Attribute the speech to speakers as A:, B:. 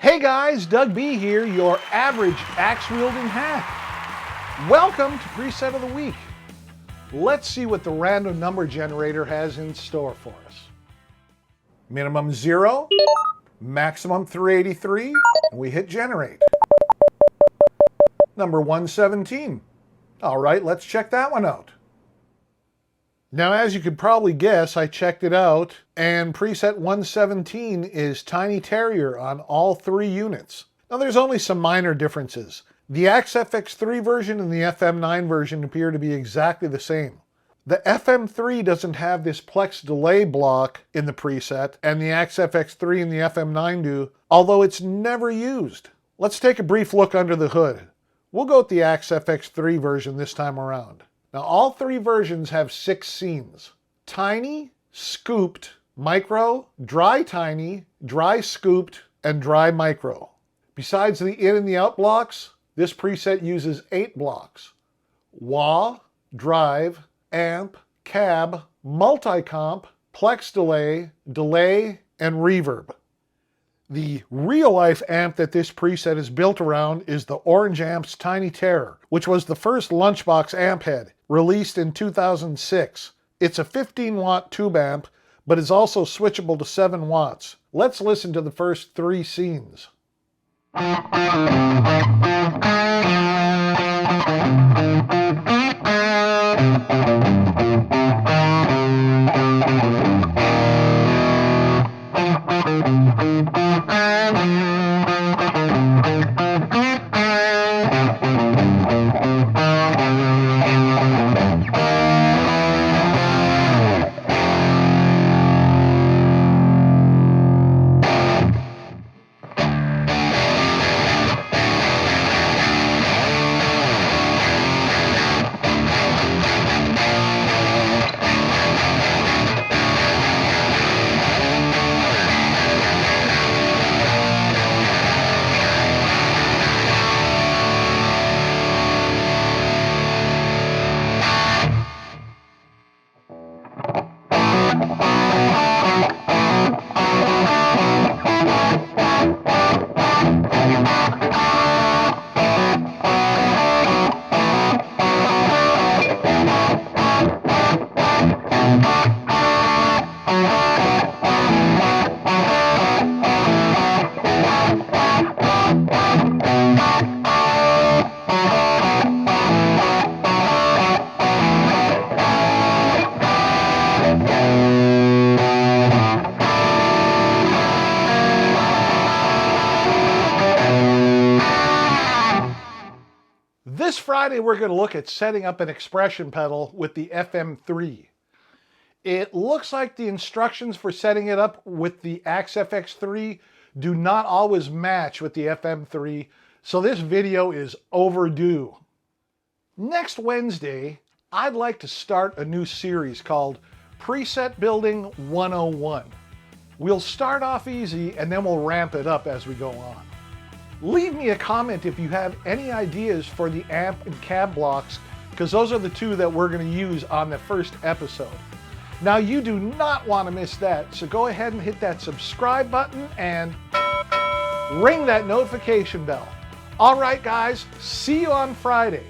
A: Hey guys, Doug B here, your average axe-wielding hack. Welcome to Preset of the Week. Let's see what the random number generator has in store for us. Minimum 0, maximum 383, and we hit generate. Number 117. All right, let's check that one out. Now, as you could probably guess, I checked it out, and preset 117 is Tiny Terrier on all 3 units. Now, there's only some minor differences. The FX3 version and the FM9 version appear to be exactly the same. The FM3 doesn't have this Plex delay block in the preset, and the FX3 and the FM9 do, although it's never used. Let's take a brief look under the hood. We'll go with the FX3 version this time around. Now, all 3 versions have 6 scenes: tiny, scooped, micro, dry tiny, dry scooped, and dry micro. Besides the in and the out blocks, this preset uses 8 blocks: wah, drive, amp, cab, multi-comp, plex delay, delay, and reverb. The real-life amp that this preset is built around is the Orange Amp's Tiny Terror, which was the first lunchbox amp head, released in 2006. It's a 15-watt tube amp, but is also switchable to 7 watts. Let's listen to the first 3 scenes. This Friday, we're going to look at setting up an expression pedal with the FM3. It looks like the instructions for setting it up with the FX3 do not always match with the FM3, so this video is overdue. Next Wednesday, I'd like to start a new series called Preset Building 101. We'll start off easy and then we'll ramp it up as we go on. Leave me a comment if you have any ideas for the amp and cab blocks, because those are the 2 that we're going to use on the first episode. Now, you do not want to miss that, so go ahead and hit that subscribe button and ring that notification bell. All right, guys, see you on Friday.